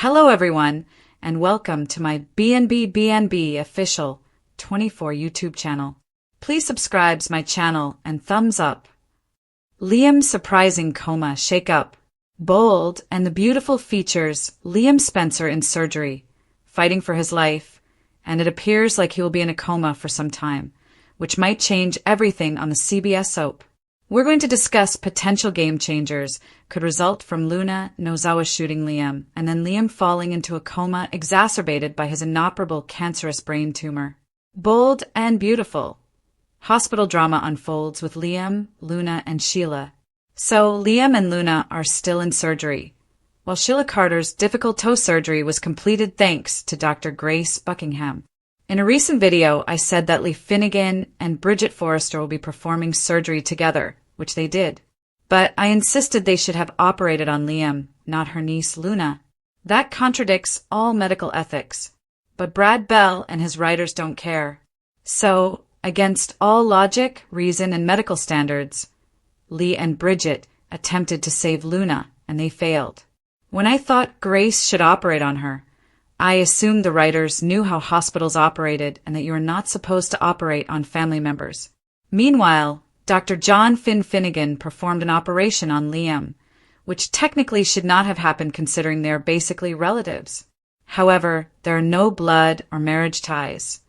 Hello everyone, and welcome to my BNB official 24 YouTube channel. Please subscribe to my channel and thumbs up. Liam's surprising coma shake-up. Bold and the beautiful features Liam Spencer in surgery, fighting for his life, and it appears like he will be in a coma for some time, which might change everything on the CBS soap. We're going to discuss potential game changers could result from Luna Nozawa shooting Liam, and then Liam falling into a coma exacerbated by his inoperable cancerous brain tumor. Bold and beautiful. Hospital drama unfolds with Liam, Luna, and Sheila. So, Liam and Luna are still in surgery, while Sheila Carter's difficult toe surgery was completed thanks to Dr. Grace Buckingham. In a recent video, I said that Lee Finnegan and Bridget Forrester will be performing surgery together, which they did. But I insisted they should have operated on Liam, not her niece Luna. That contradicts all medical ethics. But Brad Bell and his writers don't care. So, against all logic, reason, and medical standards, Lee and Bridget attempted to save Luna, and they failed. When I thought Grace should operate on her, I assumed the writers knew how hospitals operated and that you are not supposed to operate on family members. Meanwhile, Dr. John Finnegan performed an operation on Liam, which technically should not have happened considering they are basically relatives. However, there are no blood or marriage ties,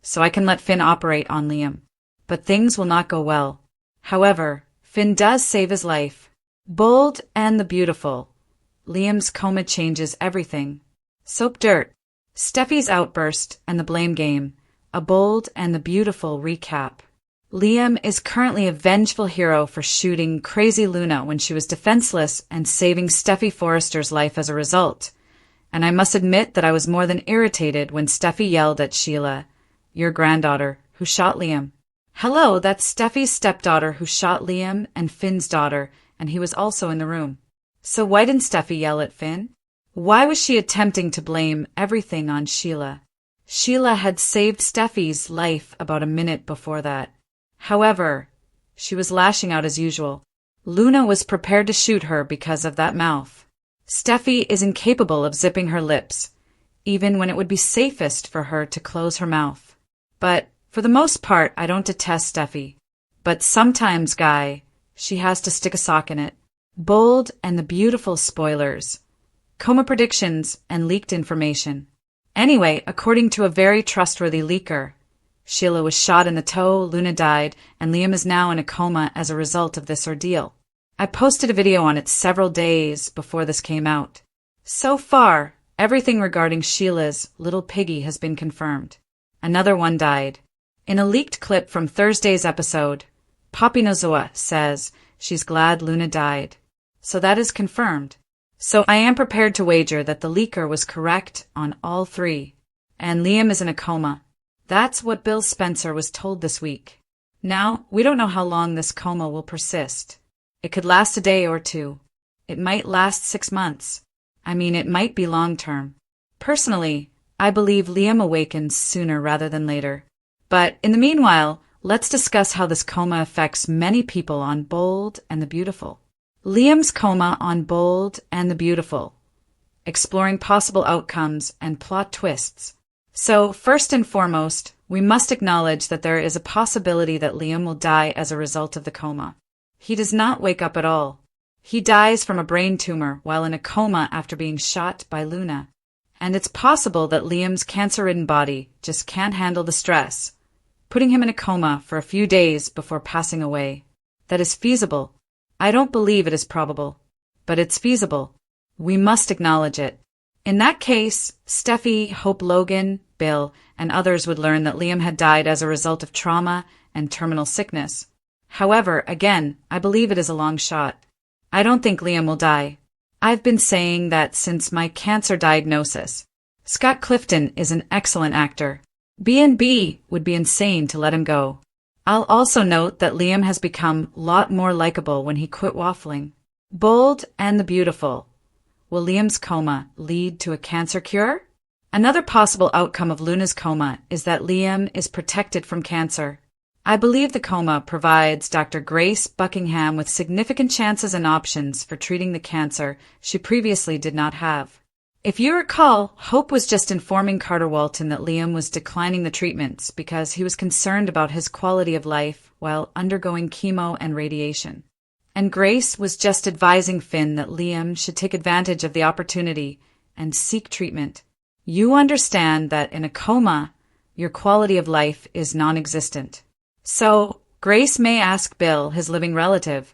so I can let Finn operate on Liam. But things will not go well. However, Finn does save his life. Bold and the beautiful. Liam's coma changes everything. Soap dirt. Steffy's outburst and the blame game. A bold and the beautiful recap. Liam is currently a vengeful hero for shooting crazy Luna when she was defenseless and saving Steffy Forrester's life as a result. And I must admit that I was more than irritated when Steffy yelled at Sheila, "Your granddaughter, who shot Liam." Hello, that's Steffy's stepdaughter who shot Liam and Finn's daughter, and he was also in the room. So why didn't Steffy yell at Finn? Why was she attempting to blame everything on Sheila? Sheila had saved Steffy's life about a minute before that. However, she was lashing out as usual. Luna was prepared to shoot her because of that mouth. Steffy is incapable of zipping her lips, even when it would be safest for her to close her mouth. But, for the most part, I don't detest Steffy. But sometimes, Guy, she has to stick a sock in it. Bold and the beautiful spoilers. Coma predictions and leaked information. Anyway, according to a very trustworthy leaker, Sheila was shot in the toe, Luna died, and Liam is now in a coma as a result of this ordeal. I posted a video on it several days before this came out. So far, everything regarding Sheila's little piggy has been confirmed. Another one died. In a leaked clip from Thursday's episode, Poppy Nozawa says she's glad Luna died. So that is confirmed. So I am prepared to wager that the leaker was correct on all three, and Liam is in a coma. That's what Bill Spencer was told this week. Now, we don't know how long this coma will persist. It could last a day or two. It might last 6 months. I mean, it might be long-term. Personally, I believe Liam awakens sooner rather than later. But in the meanwhile, let's discuss how this coma affects many people on Bold and the Beautiful. Liam's coma on Bold and the Beautiful. Exploring possible outcomes and plot twists. So, first and foremost, we must acknowledge that there is a possibility that Liam will die as a result of the coma. He does not wake up at all. He dies from a brain tumor while in a coma after being shot by Luna. And it's possible that Liam's cancer-ridden body just can't handle the stress, putting him in a coma for a few days before passing away. That is feasible. I don't believe it is probable, but it's feasible. We must acknowledge it. In that case, Steffy, Hope Logan, Bill, and others would learn that Liam had died as a result of trauma and terminal sickness. However, again, I believe it is a long shot. I don't think Liam will die. I've been saying that since my cancer diagnosis. Scott Clifton is an excellent actor. B&B would be insane to let him go. I'll also note that Liam has become a lot more likable when he quit waffling. Bold and the Beautiful. Will Liam's coma lead to a cancer cure? Another possible outcome of Luna's coma is that Liam is protected from cancer. I believe the coma provides Dr. Grace Buckingham with significant chances and options for treating the cancer she previously did not have. If you recall, Hope was just informing Carter Walton that Liam was declining the treatments because he was concerned about his quality of life while undergoing chemo and radiation. And Grace was just advising Finn that Liam should take advantage of the opportunity and seek treatment. You understand that in a coma, your quality of life is non-existent. So, Grace may ask Bill, his living relative,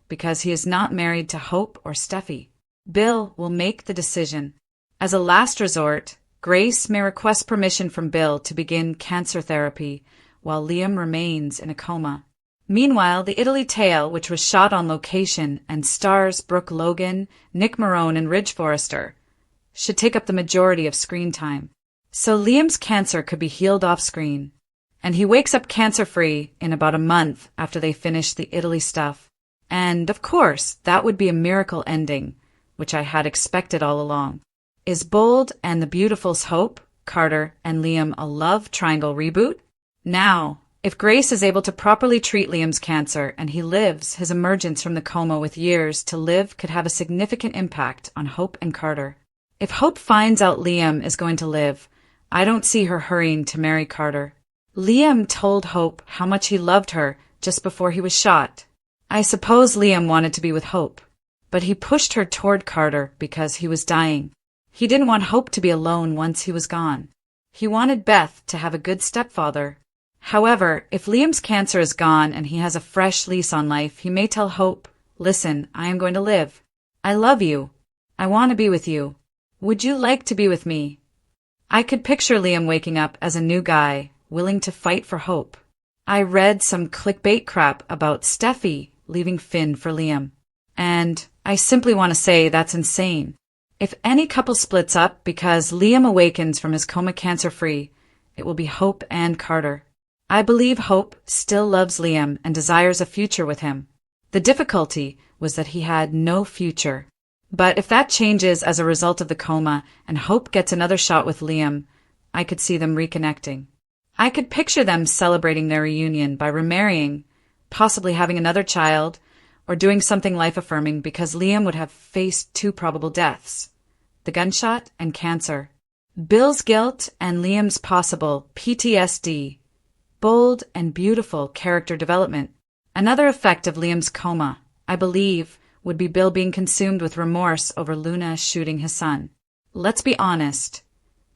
because he is not married to Hope or Steffy. Bill will make the decision. As a last resort, Grace may request permission from Bill to begin cancer therapy while Liam remains in a coma. Meanwhile, the Italy tale, which was shot on location and stars Brooke Logan, Nick Marone, and Ridge Forrester, should take up the majority of screen time. So Liam's cancer could be healed off-screen, and he wakes up cancer-free in about a month after they finish the Italy stuff. And, of course, that would be a miracle ending, which I had expected all along. Is Bold and the Beautiful's Hope, Carter, and Liam a love triangle reboot? Now, if Grace is able to properly treat Liam's cancer and he lives, his emergence from the coma with years to live could have a significant impact on Hope and Carter. If Hope finds out Liam is going to live, I don't see her hurrying to marry Carter. Liam told Hope how much he loved her just before he was shot. I suppose Liam wanted to be with Hope, but he pushed her toward Carter because he was dying. He didn't want Hope to be alone once he was gone. He wanted Beth to have a good stepfather. However, if Liam's cancer is gone and he has a fresh lease on life, he may tell Hope, "Listen, I am going to live. I love you. I want to be with you. Would you like to be with me?" I could picture Liam waking up as a new guy, willing to fight for Hope. I read some clickbait crap about Steffy leaving Finn for Liam, and I simply want to say that's insane. If any couple splits up because Liam awakens from his coma cancer-free, it will be Hope and Carter. I believe Hope still loves Liam and desires a future with him. The difficulty was that he had no future. But if that changes as a result of the coma and Hope gets another shot with Liam, I could see them reconnecting. I could picture them celebrating their reunion by remarrying, possibly having another child, or doing something life-affirming because Liam would have faced two probable deaths: the gunshot and cancer. Bill's guilt and Liam's possible PTSD. Bold and beautiful character development. Another effect of Liam's coma, I believe, would be Bill being consumed with remorse over Luna shooting his son. Let's be honest.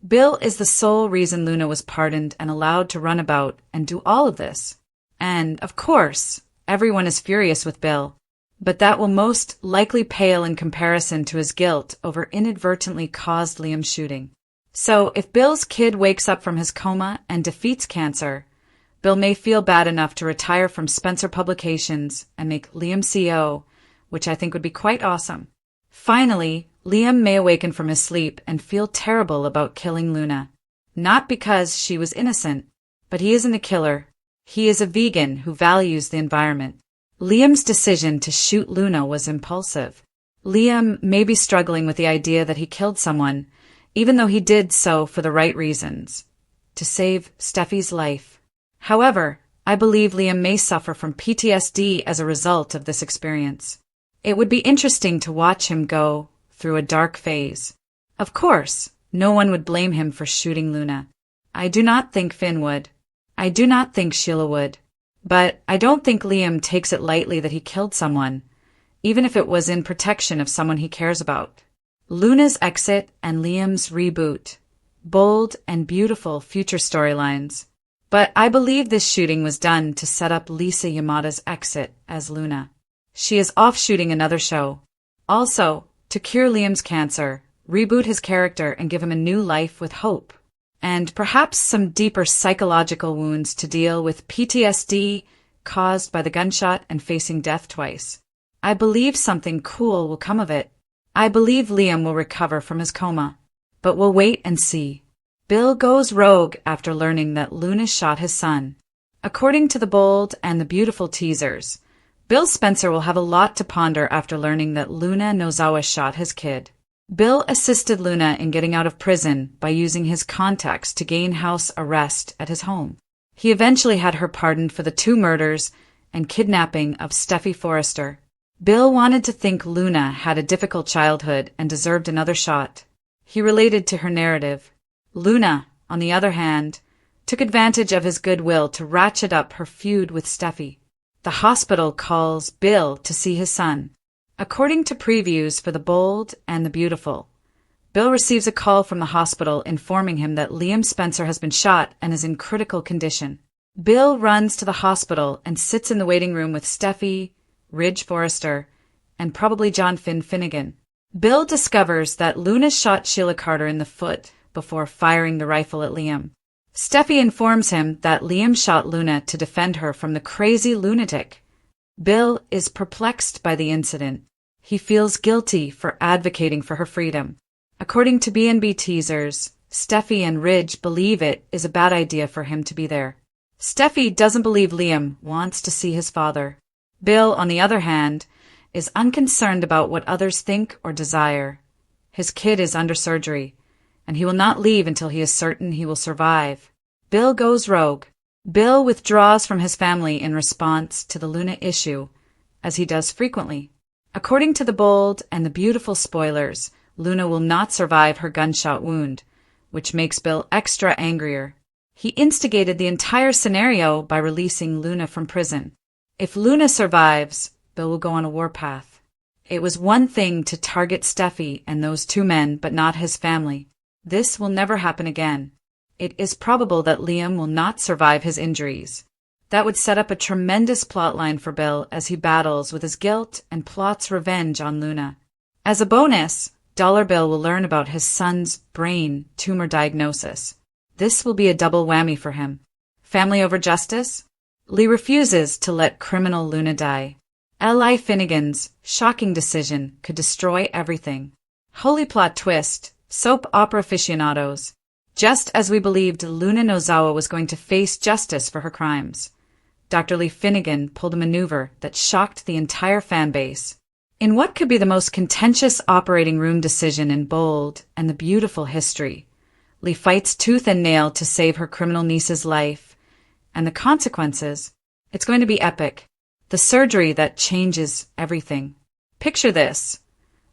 Bill is the sole reason Luna was pardoned and allowed to run about and do all of this. And, of course, everyone is furious with Bill, but that will most likely pale in comparison to his guilt over inadvertently caused Liam's shooting. So, if Bill's kid wakes up from his coma and defeats cancer, Bill may feel bad enough to retire from Spencer Publications and make Liam CEO, which I think would be quite awesome. Finally, Liam may awaken from his sleep and feel terrible about killing Luna. Not because she was innocent, but he isn't a killer. He is a vegan who values the environment. Liam's decision to shoot Luna was impulsive. Liam may be struggling with the idea that he killed someone, even though he did so for the right reasons, to save Steffy's life. However, I believe Liam may suffer from PTSD as a result of this experience. It would be interesting to watch him go through a dark phase. Of course, no one would blame him for shooting Luna. I do not think Finn would. I do not think Sheila would. But I don't think Liam takes it lightly that he killed someone, even if it was in protection of someone he cares about. Luna's exit and Liam's reboot. Bold and beautiful future storylines. But I believe this shooting was done to set up Lisa Yamada's exit as Luna. She is off shooting another show. Also, to cure Liam's cancer, reboot his character and give him a new life with hope. And perhaps some deeper psychological wounds to deal with PTSD caused by the gunshot and facing death twice. I believe something cool will come of it. I believe Liam will recover from his coma. But we'll wait and see. Bill goes rogue after learning that Luna shot his son. According to the Bold and the Beautiful teasers, Bill Spencer will have a lot to ponder after learning that Luna Nozawa shot his kid. Bill assisted Luna in getting out of prison by using his contacts to gain house arrest at his home. He eventually had her pardoned for the 2 murders and kidnapping of Steffy Forrester. Bill wanted to think Luna had a difficult childhood and deserved another shot. He related to her narrative. Luna, on the other hand, took advantage of his goodwill to ratchet up her feud with Steffy. The hospital calls Bill to see his son. According to previews for The Bold and the Beautiful, Bill receives a call from the hospital informing him that Liam Spencer has been shot and is in critical condition. Bill runs to the hospital and sits in the waiting room with Steffy, Ridge Forrester, and probably John Finn Finnegan. Bill discovers that Luna shot Sheila Carter in the foot before firing the rifle at Liam. Steffy informs him that Liam shot Luna to defend her from the crazy lunatic. Bill is perplexed by the incident. He feels guilty for advocating for her freedom. According to B&B teasers, Steffy and Ridge believe it is a bad idea for him to be there. Steffy doesn't believe Liam wants to see his father. Bill, on the other hand, is unconcerned about what others think or desire. His kid is under surgery, and he will not leave until he is certain he will survive. Bill goes rogue. Bill withdraws from his family in response to the Luna issue, as he does frequently. According to The Bold and the Beautiful spoilers, Luna will not survive her gunshot wound, which makes Bill extra angrier. He instigated the entire scenario by releasing Luna from prison. If Luna survives, Bill will go on a warpath. It was one thing to target Steffy and those two men, but not his family. This will never happen again. It is probable that Liam will not survive his injuries. That would set up a tremendous plotline for Bill as he battles with his guilt and plots revenge on Luna. As a bonus, Dollar Bill will learn about his son's brain tumor diagnosis. This will be a double whammy for him. Family over justice? Lee refuses to let criminal Luna die. L.I. Finnegan's shocking decision could destroy everything. Holy plot twist. Soap opera aficionados. Just as we believed Luna Nozawa was going to face justice for her crimes, Dr. Lee Finnegan pulled a maneuver that shocked the entire fan base. In what could be the most contentious operating room decision in Bold and the Beautiful history, Lee fights tooth and nail to save her criminal niece's life, and the consequences, it's going to be epic. The surgery that changes everything. Picture this.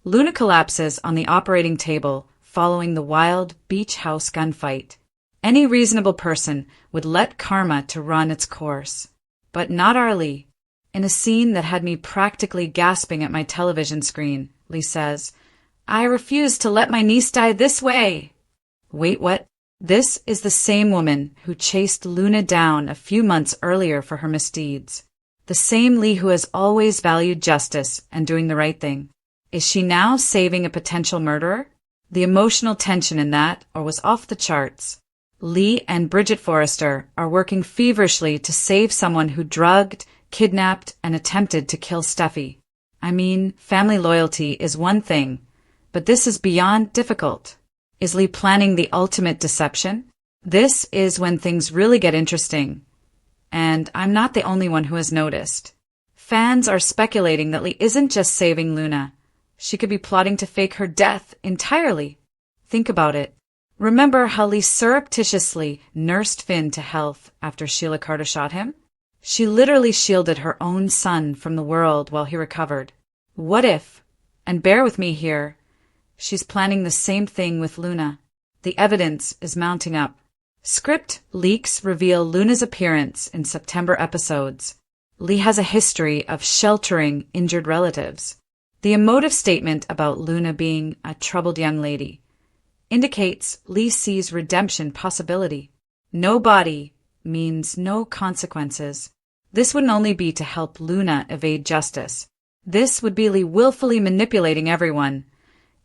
Luna collapses on the operating table following the wild beach house gunfight. Any reasonable person would let karma to run its course. But not our Lee. In a scene that had me practically gasping at my television screen, Lee says, "I refuse to let my niece die this way." Wait, what? This is the same woman who chased Luna down a few months earlier for her misdeeds. The same Lee who has always valued justice and doing the right thing. Is she now saving a potential murderer? The emotional tension in that was off the charts. Lee and Bridget Forrester are working feverishly to save someone who drugged, kidnapped, and attempted to kill Steffy. I mean, family loyalty is one thing, but this is beyond difficult. Is Lee planning the ultimate deception? This is when things really get interesting. And I'm not the only one who has noticed. Fans are speculating that Lee isn't just saving Luna. She could be plotting to fake her death entirely. Think about it. Remember how Lee surreptitiously nursed Finn to health after Sheila Carter shot him? She literally shielded her own son from the world while he recovered. What if, and bear with me here, she's planning the same thing with Luna? The evidence is mounting up. Script leaks reveal Luna's appearance in September episodes. Lee has a history of sheltering injured relatives. The emotive statement about Luna being a troubled young lady indicates Lee sees redemption possibility. No body means no consequences. This wouldn't only be to help Luna evade justice. This would be Lee willfully manipulating everyone,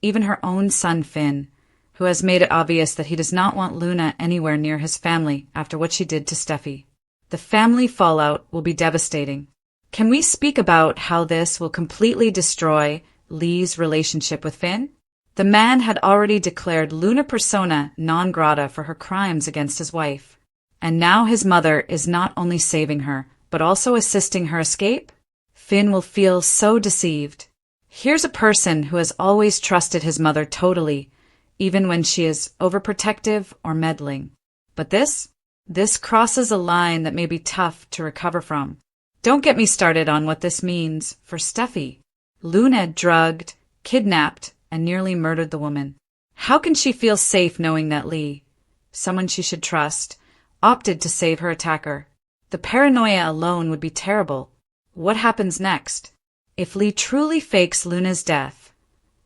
even her own son Finn, who has made it obvious that he does not want Luna anywhere near his family after what she did to Steffy. The family fallout will be devastating. Can we speak about how this will completely destroy Lee's relationship with Finn? The man had already declared Luna persona non grata for her crimes against his wife. And now his mother is not only saving her, but also assisting her escape? Finn will feel so deceived. Here's a person who has always trusted his mother totally, even when she is overprotective or meddling. But this crosses a line that may be tough to recover from. Don't get me started on what this means for Steffy. Luna drugged, kidnapped, and nearly murdered the woman. How can she feel safe knowing that Lee, someone she should trust, opted to save her attacker? The paranoia alone would be terrible. What happens next? If Lee truly fakes Luna's death,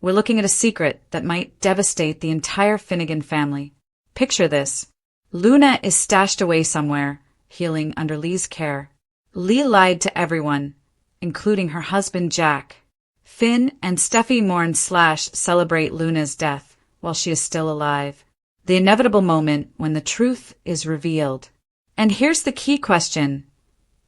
we're looking at a secret that might devastate the entire Finnegan family. Picture this. Luna is stashed away somewhere, healing under Lee's care. Lee lied to everyone, including her husband Jack. Finn and Steffy mourn/celebrate Luna's death while she is still alive. The inevitable moment when the truth is revealed. And here's the key question.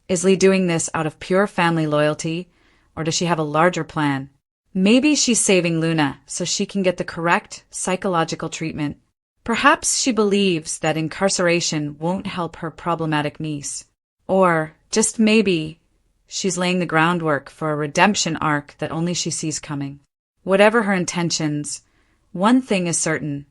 Is Lee doing this out of pure family loyalty, or does she have a larger plan? Maybe she's saving Luna so she can get the correct psychological treatment. Perhaps she believes that incarceration won't help her problematic niece. Or, just maybe, she's laying the groundwork for a redemption arc that only she sees coming. Whatever her intentions, one thing is certain.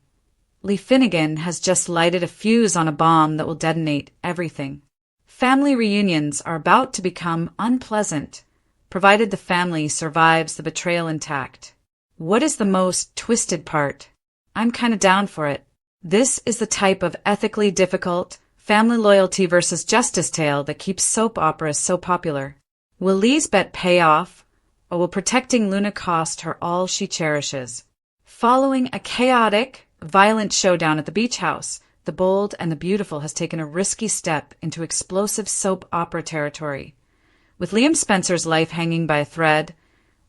Lee Finnegan has just lighted a fuse on a bomb that will detonate everything. Family reunions are about to become unpleasant, provided the family survives the betrayal intact. What is the most twisted part? I'm kinda down for it. This is the type of ethically difficult, family loyalty versus justice tale that keeps soap operas so popular. Will Lee's bet pay off, or will protecting Luna cost her all she cherishes? Following a chaotic, violent showdown at the beach house, the bold and the beautiful has taken a risky step into explosive soap opera territory. With Liam Spencer's life hanging by a thread,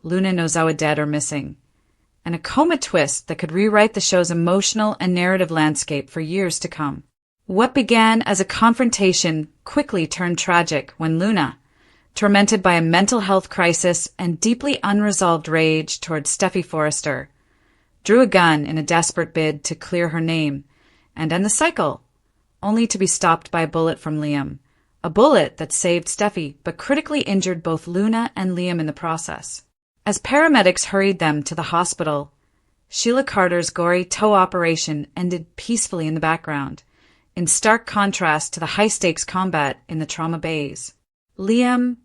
Luna Nozawa dead or missing, and a Coma twist that could rewrite the show's emotional and narrative landscape for years to come. What began as a confrontation quickly turned tragic when Luna, tormented by a mental health crisis and deeply unresolved rage toward Steffy Forrester, drew a gun in a desperate bid to clear her name and end the cycle, only to be stopped by a bullet from Liam. A bullet that saved Steffy, but critically injured both Luna and Liam in the process. As paramedics hurried them to the hospital, Sheila Carter's gory toe operation ended peacefully in the background, in stark contrast to the high-stakes combat in the trauma bays. Liam,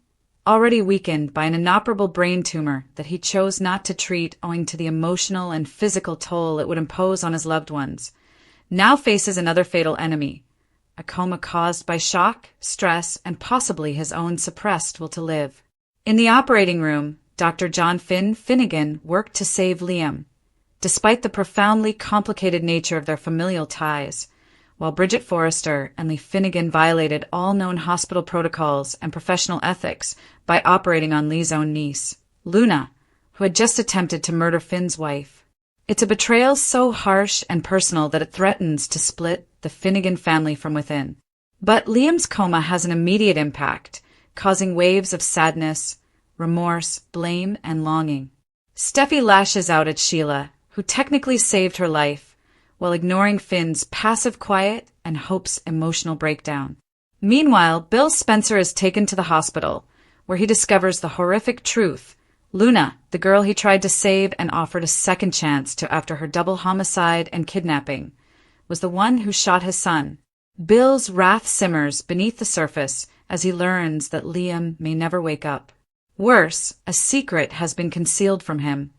already weakened by an inoperable brain tumor that he chose not to treat owing to the emotional and physical toll it would impose on his loved ones, now faces another fatal enemy, a coma caused by shock, stress, and possibly his own suppressed will to live. In the operating room, Dr. John Finnegan worked to save Liam, despite the profoundly complicated nature of their familial ties, while Bridget Forrester and Lee Finnegan violated all known hospital protocols and professional ethics by operating on Lee's own niece, Luna, who had just attempted to murder Finn's wife. It's a betrayal so harsh and personal that it threatens to split the Finnegan family from within. But Liam's coma has an immediate impact, causing waves of sadness, remorse, blame, and longing. Steffy lashes out at Sheila, who technically saved her life, while ignoring Finn's passive quiet and Hope's emotional breakdown. Meanwhile, Bill Spencer is taken to the hospital, where he discovers the horrific truth. Luna, the girl he tried to save and offered a second chance to after her double homicide and kidnapping, was the one who shot his son. Bill's wrath simmers beneath the surface as he learns that Liam may never wake up. Worse, a secret has been concealed from him.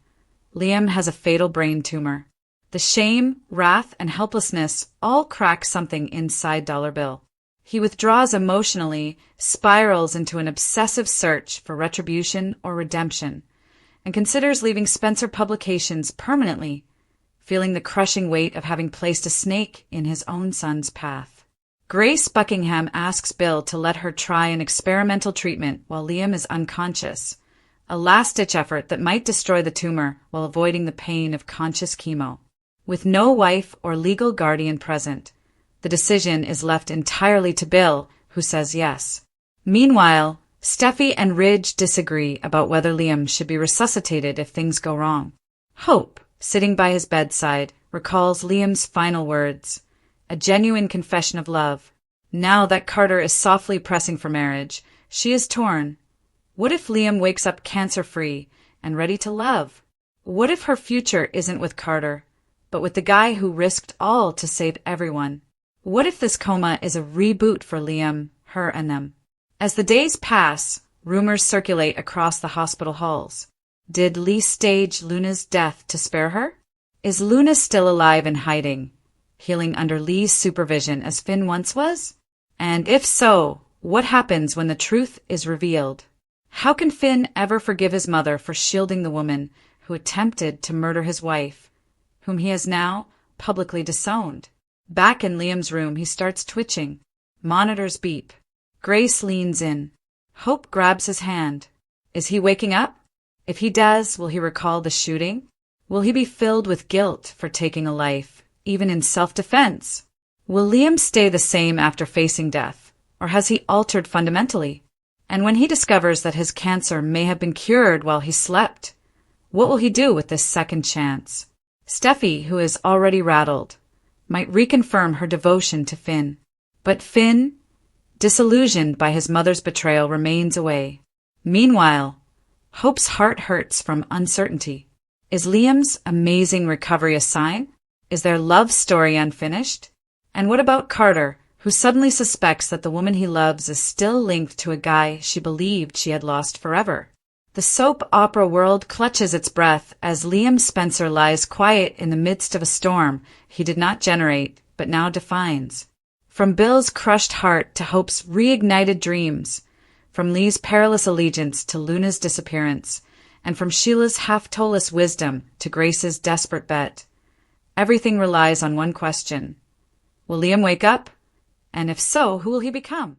Liam has a fatal brain tumor. The shame, wrath, and helplessness all crack something inside Dollar Bill. He withdraws emotionally, spirals into an obsessive search for retribution or redemption, and considers leaving Spencer Publications permanently, feeling the crushing weight of having placed a snake in his own son's path. Grace Buckingham asks Bill to let her try an experimental treatment while Liam is unconscious, a last-ditch effort that might destroy the tumor while avoiding the pain of conscious chemo. With no wife or legal guardian present, the decision is left entirely to Bill, who says yes. Meanwhile, Steffy and Ridge disagree about whether Liam should be resuscitated if things go wrong. Hope, sitting by his bedside, recalls Liam's final words, a genuine confession of love. Now that Carter is softly pressing for marriage, she is torn. What if Liam wakes up cancer-free and ready to love? What if her future isn't with Carter, but with the guy who risked all to save everyone? What if this coma is a reboot for Liam, her, and them? As the days pass, rumors circulate across the hospital halls. Did Lee stage Luna's death to spare her? Is Luna still alive and hiding, healing under Lee's supervision as Finn once was? And if so, what happens when the truth is revealed? How can Finn ever forgive his mother for shielding the woman who attempted to murder his wife, whom he has now publicly disowned? Back in Liam's room, he starts twitching. Monitors beep. Grace leans in. Hope grabs his hand. Is he waking up? If he does, will he recall the shooting? Will he be filled with guilt for taking a life, even in self-defense? Will Liam stay the same after facing death, or has he altered fundamentally? And when he discovers that his cancer may have been cured while he slept, what will he do with this second chance? Steffy, who is already rattled, might reconfirm her devotion to Finn. But Finn, disillusioned by his mother's betrayal, remains away. Meanwhile, Hope's heart hurts from uncertainty. Is Liam's amazing recovery a sign? Is their love story unfinished? And what about Carter, who suddenly suspects that the woman he loves is still linked to a guy she believed she had lost forever? The soap opera world clutches its breath as Liam Spencer lies quiet in the midst of a storm he did not generate, but now defines. From Bill's crushed heart to Hope's reignited dreams, from Lee's perilous allegiance to Luna's disappearance, and from Sheila's half-toeless wisdom to Grace's desperate bet, everything relies on one question. Will Liam wake up? And if so, who will he become?